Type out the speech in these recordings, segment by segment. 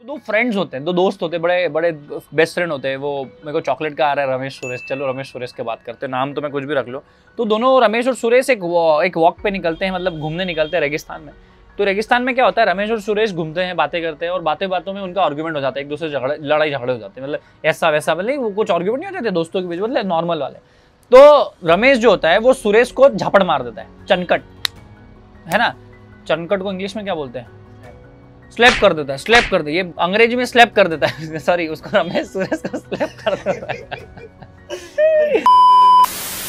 दो फ्रेंड्स होते हैं, दो दोस्त होते हैं, बड़े बड़े बेस्ट फ्रेंड होते हैं। वो मेरे को चॉकलेट का आ रहा है, रमेश सुरेश। चलो रमेश सुरेश की बात करते हैं, नाम तो मैं कुछ भी रख लो। तो दोनों रमेश और सुरेश एक वॉक पे निकलते हैं, मतलब घूमने निकलते हैं रेगिस्तान में। तो रेगिस्तान में क्या होता है, रमेश और सुरेश घूमते हैं, बातें करते हैं, और बातें बातों में उनका आर्ग्यूमेंट हो जाता है, एक दूसरे से लड़ाई झगड़े हो जाते हैं। मतलब ऐसा वैसा, मतलब वो कुछ आर्ग्यूमेंट नहीं हो जाते दोस्तों के बीच, मतलब नॉर्मल वाले। तो रमेश जो होता है वो सुरेश को झापड़ मार देता है, चनकट है ना। चनकट को इंग्लिश में क्या बोलते हैं? स्लैप कर देता है, स्लैप कर दे, ये अंग्रेजी में स्लैप कर देता है सॉरी, उसको रमेश सुरेश को स्लैप कर देता है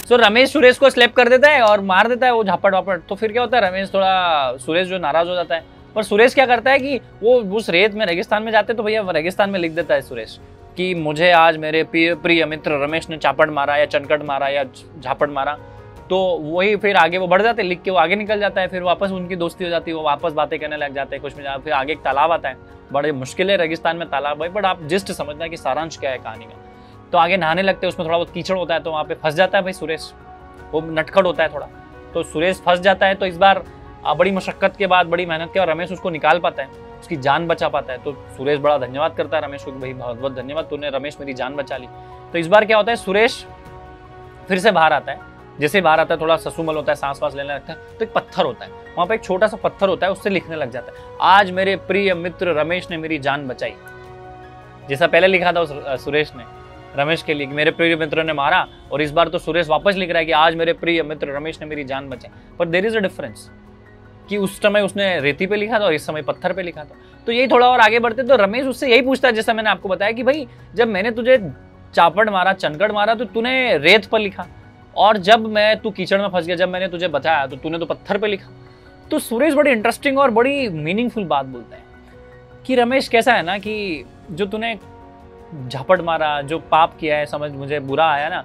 सो रमेश सुरेश को स्लैप कर देता है और मार देता है वो झापड़ वापड़। तो फिर क्या होता है, रमेश थोड़ा, सुरेश जो नाराज हो जाता है। पर सुरेश क्या करता है कि वो उस रेत में रेगिस्तान में जाते, तो भैया रेगिस्तान में लिख देता है सुरेश कि मुझे आज मेरे प्रिय मित्र रमेश ने चापड़ मारा या चनकट मारा या झापड़ मारा। तो वही फिर आगे वो बढ़ जाते, लिख के वो आगे निकल जाता है। फिर वापस उनकी दोस्ती हो जाती है, वो वापस बातें करने लग जाते हैं कुछ में। फिर आगे एक तालाब आता है, बड़े मुश्किल है रेगिस्तान में तालाब भाई, बट आप जिस्ट समझना है कि सारांश क्या है कहानी का। तो आगे नहाने लगते हैं, उसमें थोड़ा बहुत कीचड़ होता है, तो वहाँ पे फंस जाता है भाई सुरेश। वो नटखट होता है थोड़ा, तो सुरेश फंस जाता है। तो इस बार बड़ी मशक्कत के बाद, बड़ी मेहनत के बाद रमेश उसको निकाल पाता है, उसकी जान बचा पाता है। तो सुरेश बड़ा धन्यवाद करता है रमेश को, भाई बहुत बहुत धन्यवाद, तूने रमेश मेरी जान बचा ली। तो इस बार क्या होता है, सुरेश फिर से बाहर आता है। जैसे बाहर आता है, थोड़ा ससुमल होता है, सांस वास लेने लगता है, तो एक पत्थर होता है वहां पे, एक छोटा सा पत्थर होता है, उससे लिखने लग जाता है, आज मेरे प्रिय मित्र रमेश ने मेरी जान बचाई। जैसा पहले लिखा था सुरेश ने रमेश के लिए कि मेरे प्रिय मित्र ने मारा, और इस बार तो सुरेश वापस लिख रहा है कि आज मेरे प्रिय मित्र रमेश ने मेरी जान बचाई। पर देयर इज अ डिफरेंस कि उस समय उसने रेती पे लिखा था और इस समय पत्थर पे लिखा था। तो यही थोड़ा और आगे बढ़ते तो रमेश उससे यही पूछता है, जैसा मैंने आपको बताया कि भाई जब मैंने तुझे चापड़ मारा, चनकट मारा, तो तूने रेत पर लिखा, और जब तू कीचड़ में फंस गया, जब मैंने तुझे बचाया, तो तूने तो पत्थर पे लिखा। तो सुरेश बड़ी इंटरेस्टिंग और बड़ी मीनिंगफुल बात बोलता है कि रमेश कैसा है ना, कि जो तूने झापड़ मारा, जो पाप किया है, समझ मुझे बुरा आया ना,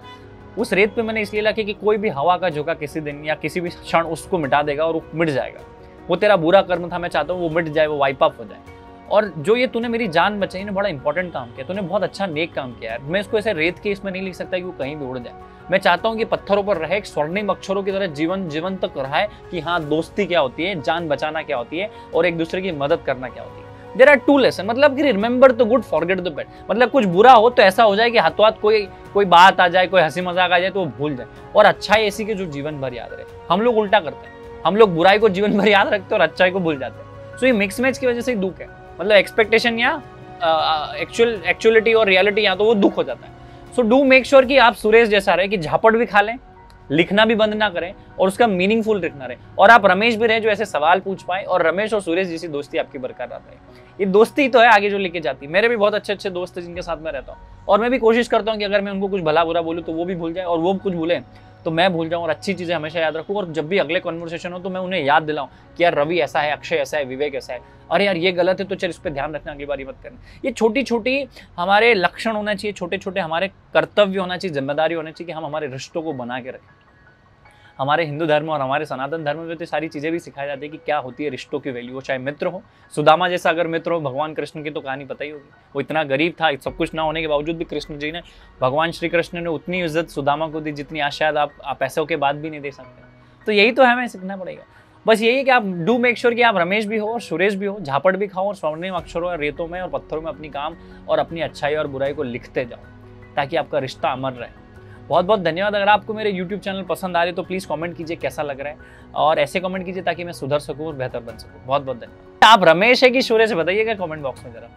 उस रेत पे मैंने इसलिए लिखा कि कोई भी हवा का झोंका किसी दिन या किसी भी क्षण उसको मिटा देगा और वो मिट जाएगा। वो तेरा बुरा कर्म था, मैं चाहता हूँ वो मिट जाए, वो वाइप अप हो जाए। और जो ये तूने मेरी जान बचाई ने, बड़ा इंपॉर्टेंट काम किया, तूने बहुत अच्छा नेक काम किया है। मैं इसको ऐसे रेत के इसमें नहीं लिख सकता कि वो कहीं भी उड़ जाए। मैं चाहता हूँ कि पत्थरों पर रहे, स्वर्णिम अक्षरों की तरह जीवन तक रहा कि हाँ, दोस्ती क्या होती है, जान बचाना क्या होती है, और एक दूसरे की मदद करना क्या होती है। देयर आर टू लेसन, मतलब कि remember the good, forget the bad. मतलब कुछ बुरा हो तो ऐसा हो जाए कि हाथों हाथ कोई बात आ जाए, कोई हंसी मजाक आ जाए तो वो भूल जाए, और अच्छाई ऐसी कि जो जीवन भर याद रहे। हम लोग उल्टा करते हैं, हम लोग बुराई को जीवन भर याद रखते हैं और अच्छाई को भूल जाते हैं। सो ये मिक्स मैच की वजह से दुख है, मतलब एक्सपेक्टेशन या एक्चुअलिटी और रियलिटी, या तो वो दुख हो जाता है। सो डू मेक श्योर कि आप सुरेश जैसा रहे, कि झापड़ भी खा लें, लिखना भी बंद ना करें, और उसका मीनिंगफुल लिखना रहे, और आप रमेश भी रहे जो ऐसे सवाल पूछ पाए, और रमेश और सुरेश जैसी दोस्ती आपकी बरकरार रहे। ये दोस्ती तो है आगे जो लेके जाती है। मेरे भी बहुत अच्छे अच्छे दोस्त हैं जिनके साथ मैं रहता हूँ, और मैं भी कोशिश करता हूँ कि अगर मैं उनको कुछ भला बुरा बोलूँ तो वो भी भूल जाए, और वो कुछ भूलें तो मैं भूल जाऊँ, और अच्छी चीजें हमेशा याद रखूँ। और जब भी अगले कन्वर्सेशन हो तो मैं उन्हें याद दिलाऊं कि यार रवि ऐसा है, अक्षय ऐसा है, विवेक ऐसा है, अरे यार ये गलत है तो चल इस पर ध्यान रखना, अगली बार मत करना। ये छोटी छोटी हमारे लक्षण होना चाहिए, छोटे छोटे हमारे कर्तव्य होना चाहिए, जिम्मेदारी होनी चाहिए कि हम हमारे रिश्तों को बना के रखें। हमारे हिंदू धर्म और हमारे सनातन धर्म में तो सारी चीजें भी सिखाई जाती है कि क्या होती है रिश्तों की वैल्यू। चाहे मित्र हो, सुदामा जैसा अगर मित्र हो, भगवान कृष्ण की तो कहानी पता ही होगी। वो इतना गरीब था, सब कुछ ना होने के बावजूद भी कृष्ण जी ने, भगवान श्री कृष्ण ने उतनी इज्जत सुदामा को दी जितनी आज शायद आप पैसों के बाद भी नहीं दे सकते। तो यही तो हमें सीखना पड़ेगा। बस यही है कि आप डू मेक श्योर कि आप रमेश भी हो और सुरेश भी हो, झापड़ भी खाओ और स्वर्णिम अक्षरों, रेतों में और पत्थरों में अपनी काम और अपनी अच्छाई और बुराई को लिखते जाओ, ताकि आपका रिश्ता अमर रहे। बहुत बहुत धन्यवाद। अगर आपको मेरे YouTube चैनल पसंद आ रहे तो प्लीज़ कमेंट कीजिए कैसा लग रहा है, और ऐसे कमेंट कीजिए ताकि मैं सुधर सकूं और बेहतर बन सकूं। बहुत बहुत धन्यवाद। आप रमेश है कि सुरेश, बताइएगा कमेंट बॉक्स में जरा।